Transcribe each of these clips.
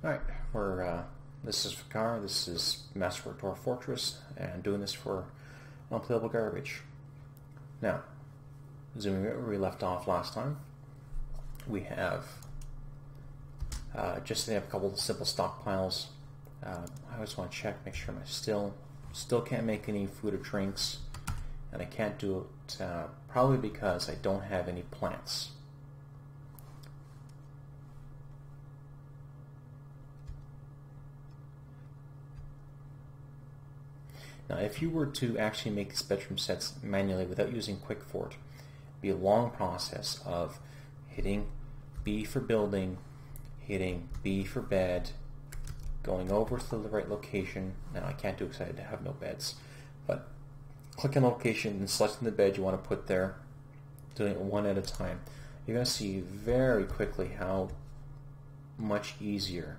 Alright, this is Fakar, this is Masterwork Dwarf Fortress, and I'm doing this for Unplayable Garbage. Now, zooming where we left off last time, we have just setting up a couple of simple stockpiles. I always want to check, make sure I still can't make any food or drinks, and I can't do it probably because I don't have any plants. Now, if you were to actually make these bedroom sets manually without using Quick Fort, it'd be a long process of hitting B for building, hitting B for bed, going over to the right location. Now, I can't do it because I have no beds, but clicking the location and selecting the bed you want to put there, doing it one at a time. You're going to see very quickly how much easier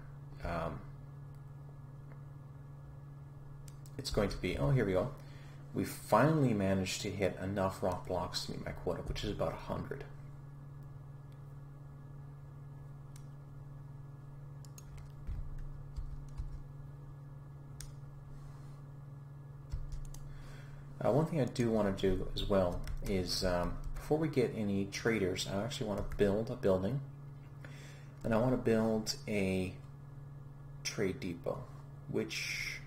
it's going to be. Oh, here we go. We finally managed to hit enough rock blocks to meet my quota, which is about 100. One thing I do want to do as well is before we get any traders, I actually want to build a building, and I want to build a trade depot, which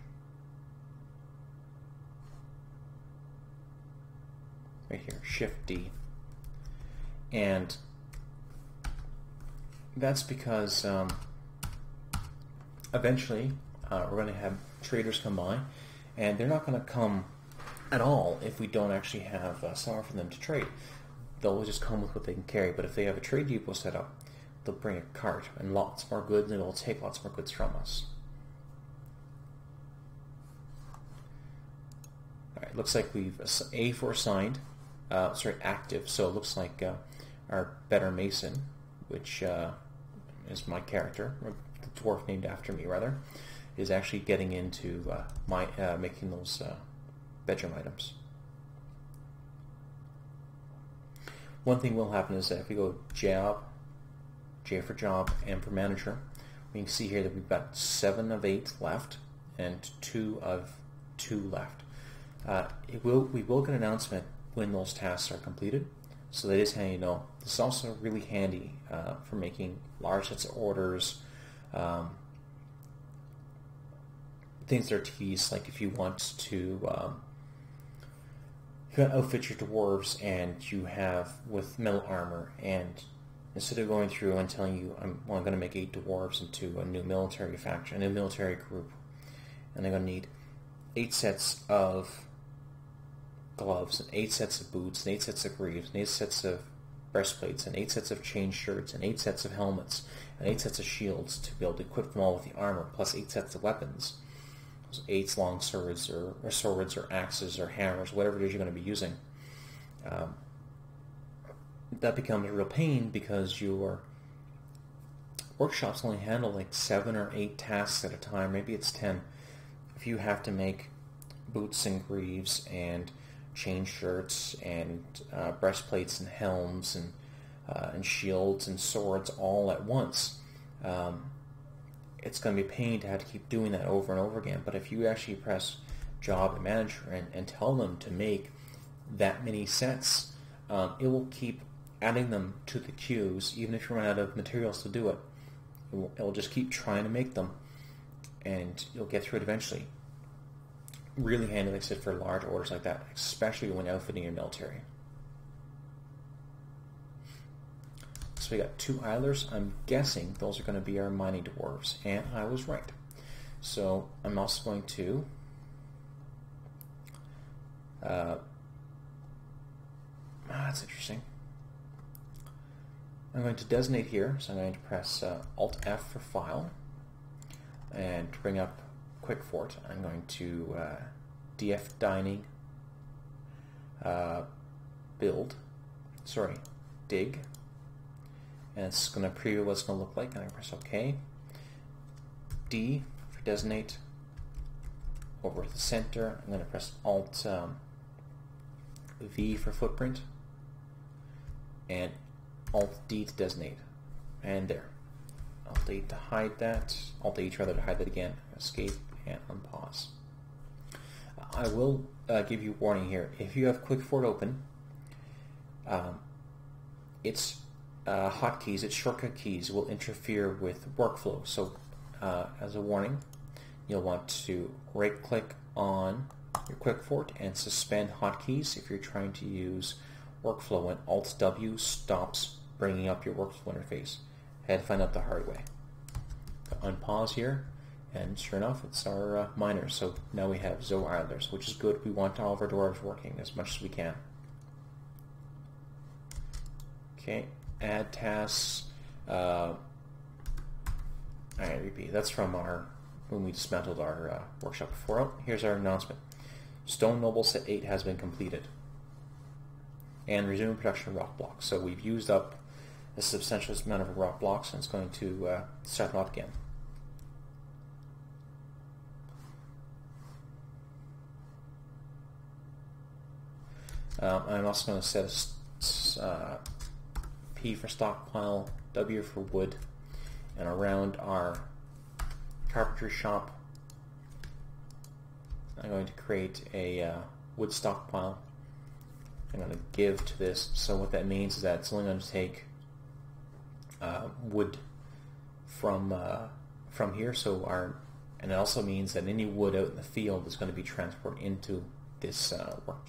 right here, Shift D. And that's because eventually we're going to have traders come by, and they're not going to come at all if we don't actually have somewhere for them to trade. They'll just come with what they can carry, but if they have a trade depot set up, they'll bring a cart and lots more goods, and they'll take lots more goods from us. Alright, looks like we've A4 assigned. Active, so it looks like our Better Mason, which is my character, or the dwarf named after me rather, is actually getting into making those bedroom items. One thing will happen is that if we go job, J for job, M for manager, we can see here that we've got 7 of 8 left and 2 of 2 left. We will get an announcement when those tasks are completed, so that is handy to know. This is also really handy for making large sets of orders, things that are tedious, like if you want to outfit your dwarves and you have with metal armor, and instead of going through and telling you I'm going to make 8 dwarves into a new military faction, a new military group, and they're going to need 8 sets of gloves, and 8 sets of boots, and 8 sets of greaves, and 8 sets of breastplates, and 8 sets of chain shirts, and 8 sets of helmets, and 8 sets of shields to be able to equip them all with the armor, plus 8 sets of weapons. Those 8 long swords, or swords, or axes, or hammers, whatever it is you're going to be using. That becomes a real pain because your workshops only handle like 7 or 8 tasks at a time. Maybe it's 10. If you have to make boots and greaves and chain shirts and breastplates and helms and shields and swords all at once, it's going to be a pain to have to keep doing that over and over again. But if you actually press job and manager and tell them to make that many sets, it will keep adding them to the queues even if you run out of materials to do it. It will just keep trying to make them, and you'll get through it eventually. Really handy, like I said, for large orders like that, especially when outfitting your military. So we got 2 idlers. I'm guessing those are going to be our mining dwarves, and I was right. So I'm also going to that's interesting. I'm going to designate here, so I'm going to press Alt F for file, and to bring up Quick Fort, I'm going to DF dining, dig, and it's going to preview what it's going to look like, and I press OK. D for designate, over at the center, I'm going to press Alt V for footprint, and Alt D to designate, and there. Alt-8 to hide that. Alt-H rather to hide that again. Escape and unpause. I will give you a warning here. If you have QuickFort open, its hotkeys, its shortcut keys will interfere with workflow. So as a warning, you'll want to right-click on your QuickFort and suspend hotkeys if you're trying to use workflow, and Alt-W stops bringing up your workflow interface. I had to find out the hard way. So unpause here, and sure enough, it's our miners. So now we have Zo Idlers, which is good. We want all of our dwarves working as much as we can. Okay, add tasks. I repeat, that's from our when we dismantled our workshop before. Oh, here's our announcement. Stone Noble Set 8 has been completed. And resume production of rock blocks. So we've used up a substantial amount of rock blocks, and it's going to start them up again. I'm also going to set P for stockpile, W for wood, and around our carpentry shop I'm going to create a wood stockpile. I'm going to give to this. So what that means is that it's only going to take wood from here. So and it also means that any wood out in the field is going to be transported into this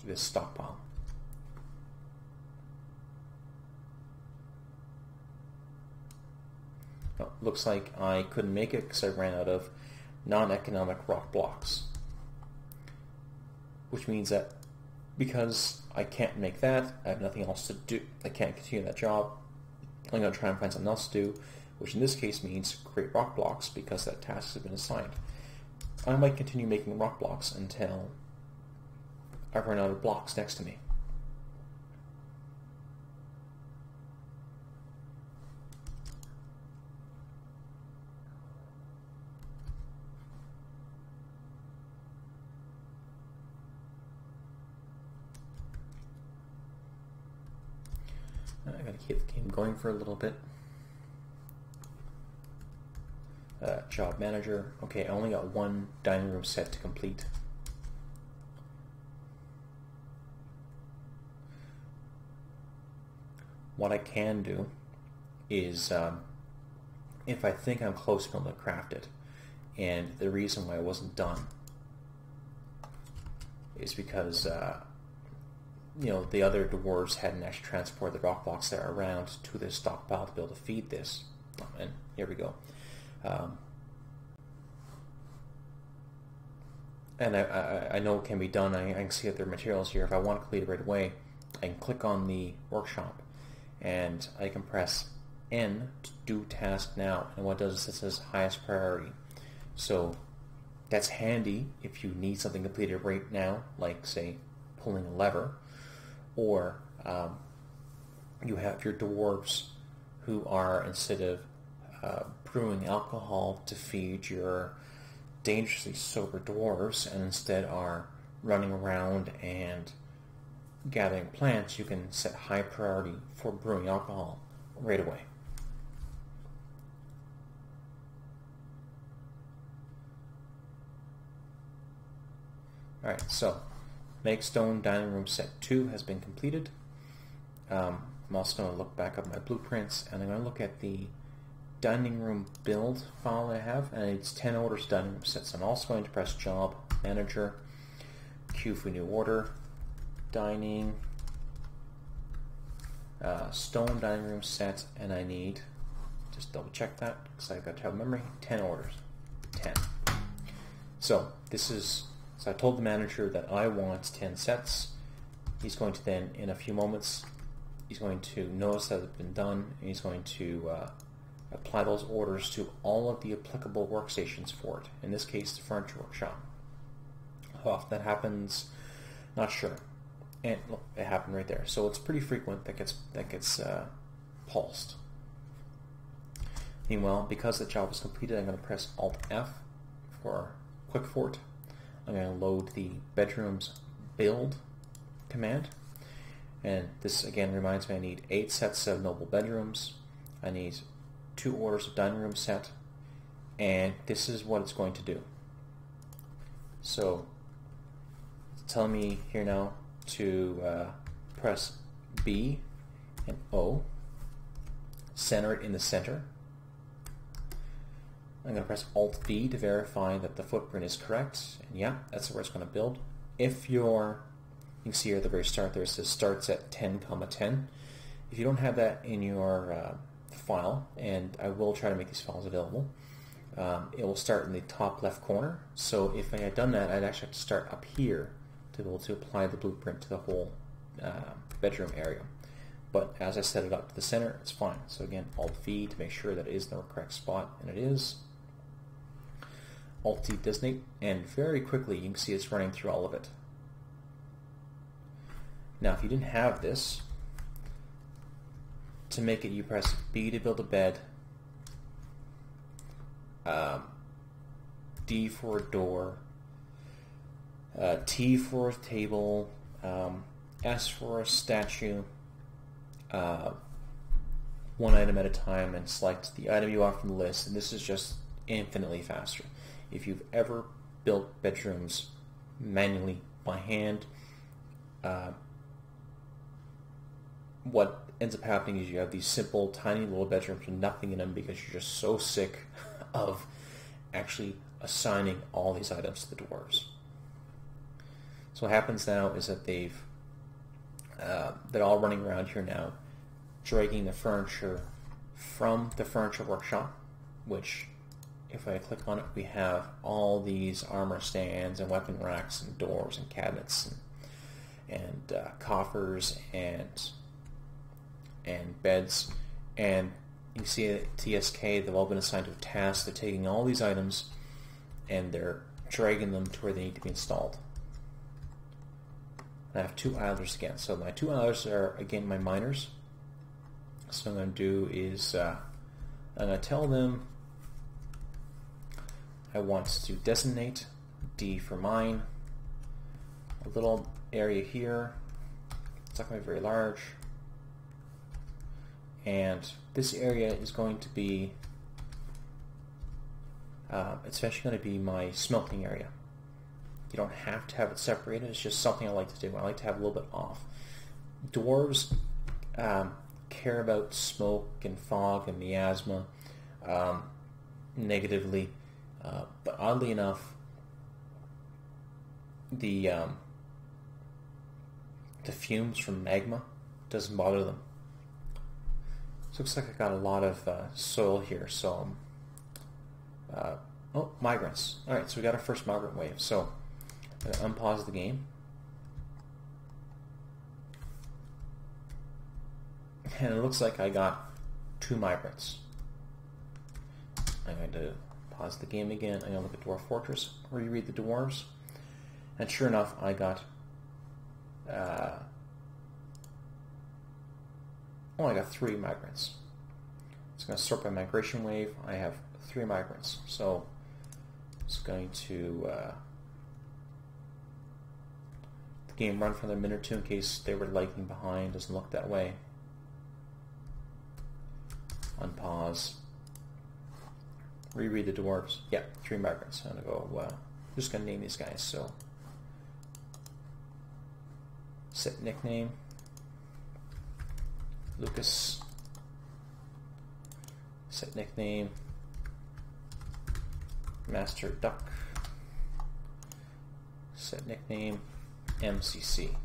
this stockpile. Oh, looks like I couldn't make it because I ran out of non-economic rock blocks, which means that because I can't make that, I have nothing else to do. I can't continue that job. I'm going to try and find something else to do, which in this case means create rock blocks because that task has been assigned. I might continue making rock blocks until I run out of blocks next to me. I gotta keep the game going for a little bit. Job manager. Okay, I only got one dining room set to complete. What I can do is, if I think I'm close to being able to craft it, and the reason why it wasn't done is because the other dwarves hadn't actually transported the rock blocks that are around to this stockpile to be able to feed this. And here we go. And I know it can be done. I can see that there are materials here. If I want to complete it right away, I can click on the workshop and I can press N to do task now. And what it does is it says highest priority. So that's handy if you need something completed right now, like say pulling a lever, or you have your dwarves who are, instead of brewing alcohol to feed your dangerously sober dwarves, and instead are running around and gathering plants, you can set high priority for brewing alcohol right away. Alright, so make stone dining room set 2 has been completed. I'm also going to look back up my blueprints, and I'm going to look at the dining room build file I have, and it's 10 orders dining room sets. I'm also going to press job manager, queue for new order, dining, stone dining room set, and I need, just double check that because I've got to have memory, 10 orders, 10. So this is, so I told the manager that I want 10 sets. He's going to then, in a few moments, he's going to notice that it's been done, and he's going to apply those orders to all of the applicable workstations for it. In this case, the furniture workshop. How often that happens, not sure. And look, it happened right there. So it's pretty frequent that gets pulsed. Meanwhile, because the job is completed, I'm going to press Alt F for QuickFort. I'm going to load the bedrooms build command. And this again reminds me I need 8 sets of noble bedrooms. I need 2 orders of dining room set, and this is what it's going to do. So it's telling me here now to press B and O, center it in the center. I'm going to press Alt-V to verify that the footprint is correct, and yeah, that's where it's going to build. If you can see here at the very start there it says starts at 10,10. If you don't have that in your file, and I will try to make these files available, it will start in the top left corner. So if I had done that, I'd actually have to start up here to be able to apply the blueprint to the whole bedroom area. But as I set it up to the center, it's fine. So again, Alt-V to make sure that it is in the correct spot, and it is. Alt-D designate, and very quickly you can see it's running through all of it. Now if you didn't have this, to make it you press B to build a bed, D for a door, T for a table, S for a statue, one item at a time, and select the item you want from the list, and this is just infinitely faster. If you've ever built bedrooms manually by hand, what ends up happening is you have these simple, tiny little bedrooms with nothing in them because you're just so sick of actually assigning all these items to the dwarves. So what happens now is that they're all running around here now, dragging the furniture from the furniture workshop, which if I click on it, we have all these armor stands and weapon racks and doors and cabinets and coffers and beds. And you can see at TSK they've all been assigned to a task. They're taking all these items and they're dragging them to where they need to be installed. And I have 2 idlers again. So my 2 idlers are again my miners. So what I'm going to do is I'm going to tell them I want to designate D for mine, a little area here. It's not going to be very large. And this area is going to be, it's actually going to be my smelting area. You don't have to have it separated, it's just something I like to do. I like to have a little bit off. Dwarves care about smoke and fog and miasma negatively. But oddly enough, the fumes from magma doesn't bother them. So it looks like I got a lot of soil here. So, oh, migrants. All right, so we got our first migrant wave. So I'm going to unpause the game, and it looks like I got 2 migrants. I'm going to pause the game again. I'm going to look at Dwarf Fortress, reread the dwarves, and sure enough, I got I got 3 migrants. It's going to sort by migration wave. I have 3 migrants, so it's going to the game run for another minute or 2 in case they were lagging behind. Doesn't look that way. Unpause. Reread the dwarves. Yeah, 3 migrants. I'm going to go, I'm just going to name these guys. So, set nickname, Lucas. Set nickname, Master Duck. Set nickname, MCC.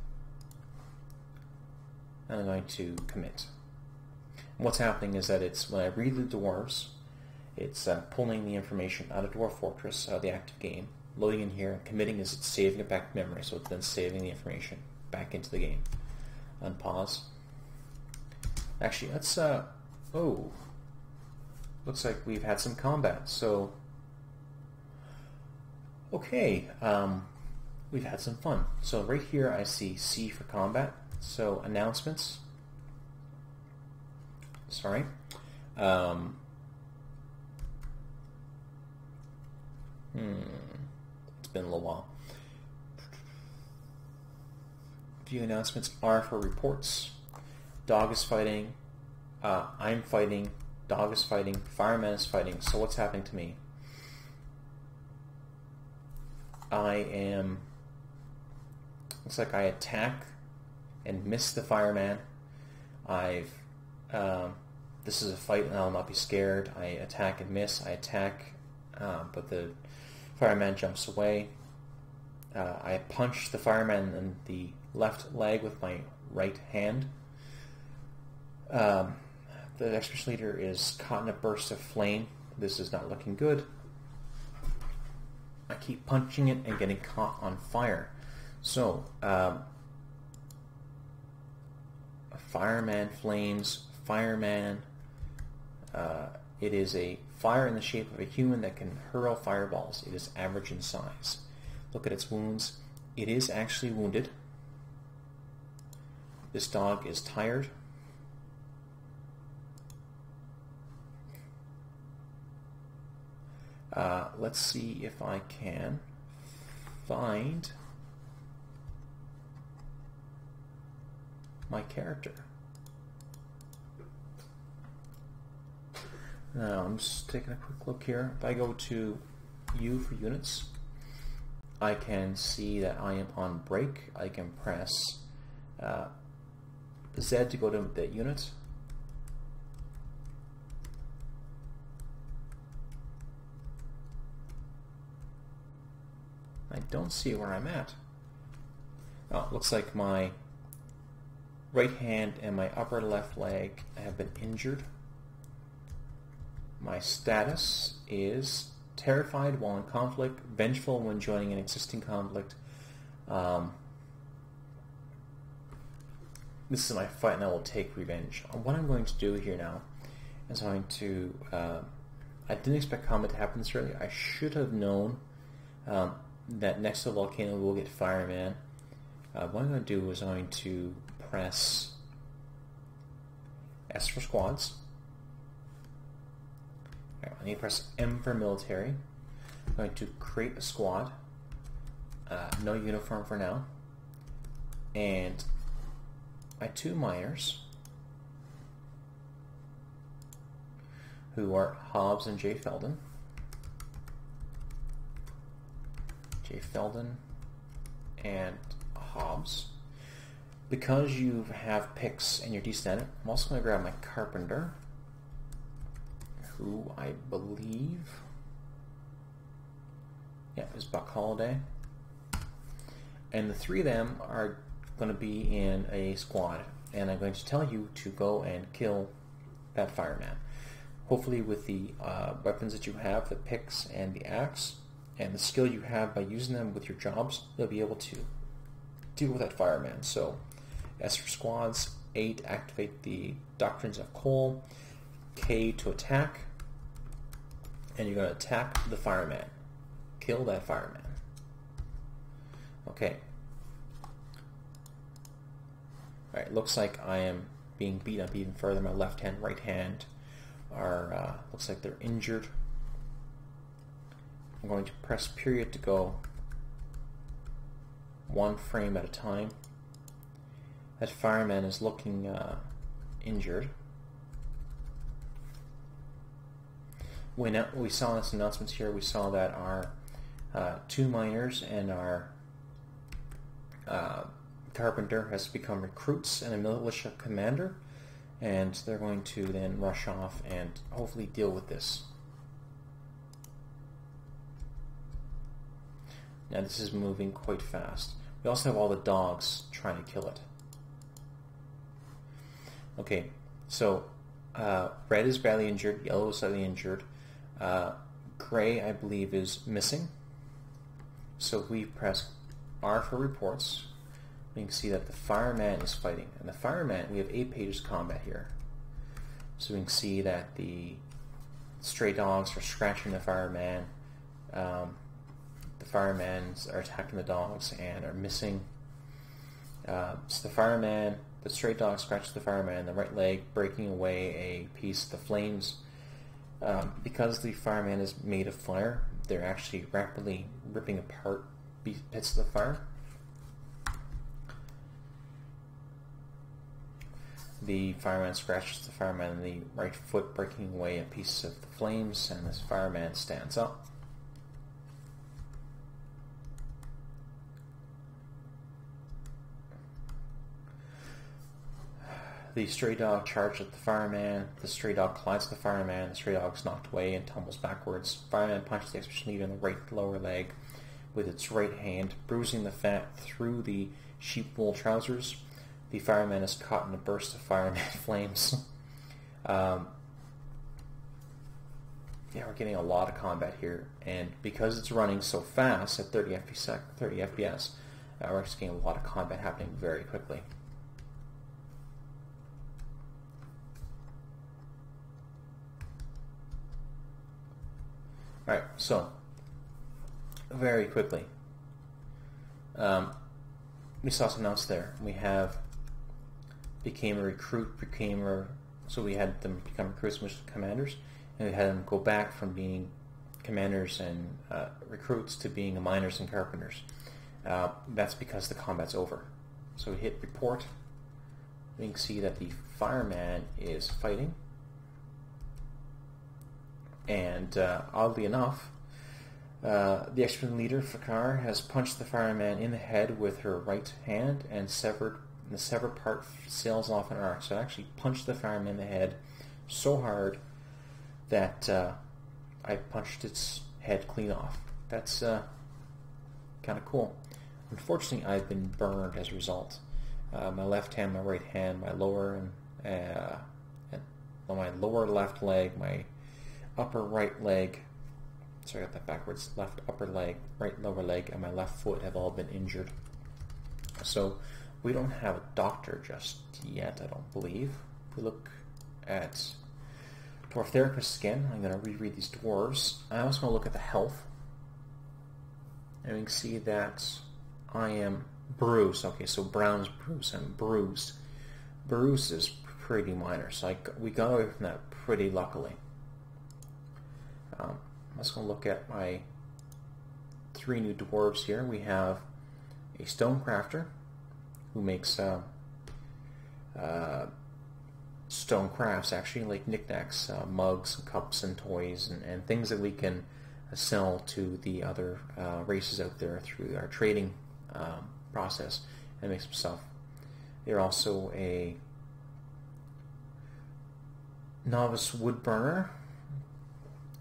And I'm going to commit. And what's happening is that it's, when I read the dwarves, it's pulling the information out of Dwarf Fortress, out of the active game, loading in here, and committing is it's saving it back to memory, so it's then saving the information back into the game. Unpause. Actually, let's, oh, looks like we've had some combat, so, okay, we've had some fun. So right here I see C for combat, so announcements, sorry, it's been a little while. View announcements. R for reports. Dog is fighting. I'm fighting. dog is fighting, fireman is fighting. So what's happening to me? Looks like I attack and miss the fireman. This is a fight and I'll not be scared. I attack and miss. I attack, but the fireman jumps away. I punch the fireman in the left leg with my right hand. The expedition leader is caught in a burst of flame. This is not looking good. I keep punching it and getting caught on fire. So, fireman flames, fireman. It is a fire in the shape of a human that can hurl fireballs. It is average in size. Look at its wounds. It is actually wounded. This dog is tired. Let's see if I can find my character. Now I'm just taking a quick look here. If I go to U for units, I can see that I am on break. I can press Z to go to that unit. I don't see where I'm at. Oh, it looks like my right hand and my upper left leg have been injured. My status is terrified while in conflict, vengeful when joining an existing conflict. This is my fight and I will take revenge. What I'm going to do here now is I'm going to... I didn't expect combat to happen this early. I should have known that next to the volcano we'll get fireman. What I'm going to do is I'm going to press S for squads. I need to press M for military. I'm going to create a squad. No uniform for now. And my two miners, who are Hobbs and J. Felden. J. Felden and Hobbs. Because you have picks and you're decent at it, I'm also going to grab my carpenter, who I believe, is Buck Holiday. And the three of them are going to be in a squad, and I'm going to tell you to go and kill that fireman. Hopefully with the weapons that you have, the picks and the axe, and the skill you have by using them with your jobs, you'll be able to deal with that fireman. So S for squads, A to activate the Doctrines of Coal, K to attack, and you're going to attack the fireman. Kill that fireman. Okay. Alright, looks like I am being beaten up even further. My left hand, right hand are, looks like they're injured. I'm going to press period to go one frame at a time. That fireman is looking injured. We saw in this announcements here, we saw that our two miners and our carpenter has become recruits and a militia commander, and they're going to then rush off and hopefully deal with this. Now this is moving quite fast. We also have all the dogs trying to kill it. Okay, so red is badly injured, yellow is slightly injured, gray I believe is missing. So we press R for reports. You can see that the fireman is fighting, and the fireman, we have 8 pages of combat here. So we can see that the stray dogs are scratching the fireman. The firemen are attacking the dogs and are missing. So the fireman, the stray dog scratches the fireman in the right leg, breaking away a piece of the flames. Because the fireman is made of fire, they're actually rapidly ripping apart bits of the fire. the fireman scratches the fireman in the right foot, breaking away a piece of the flames, and this fireman stands up. The stray dog charges at the fireman. The stray dog collides with the fireman. The stray dog is knocked away and tumbles backwards. Fireman punches the expedition leader in the right lower leg with its right hand, bruising the fat through the sheep wool trousers. The fireman is caught in a burst of fireman flames. Yeah, we're getting a lot of combat here, and because it's running so fast at 30 FPS, we're just getting a lot of combat happening very quickly. Alright, so, very quickly, we saw some notes there. We have became a recruit, so we had them become recruits, which are commanders, and we had them go back from being commanders and recruits to being miners and carpenters. That's because the combat's over. So we hit report. We can see that the fireman is fighting. And oddly enough, the expedition leader, Fakar, has punched the fireman in the head with her right hand, and the severed part sails off an arc. So I actually punched the fireman in the head so hard that I punched its head clean off. That's kind of cool. Unfortunately, I've been burned as a result. My left hand, my right hand, my lower my lower left leg, my upper right leg, sorry, I got that backwards, left upper leg, right lower leg, and my left foot have all been injured. So we don't have a doctor just yet, I don't believe. If we look at Dwarf Therapist again, I'm going to reread these dwarves. I also want to look at the health, and we can see that I am bruised. Okay, so brown is bruised, I'm bruised. Bruised is pretty minor, so we got away from that pretty luckily. I'm just going to look at my 3 new dwarves here. We have a stone crafter who makes stone crafts, actually, like knickknacks, mugs, cups, and toys, and things that we can sell to the other races out there through our trading process and make some stuff. They're also a novice wood burner.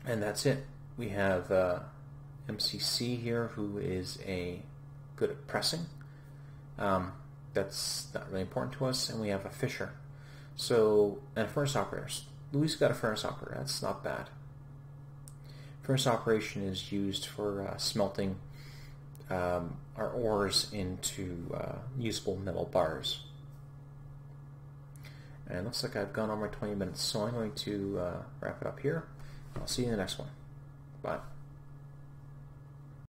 And that's it. We have MCC here, who is good at pressing. That's not really important to us. And we have a fisher. So, and a furnace operator. Louis got a furnace operator. That's not bad. Furnace operation is used for smelting our ores into usable metal bars. And it looks like I've gone over 20 minutes, so I'm going to wrap it up here. I'll see you in the next one. Bye.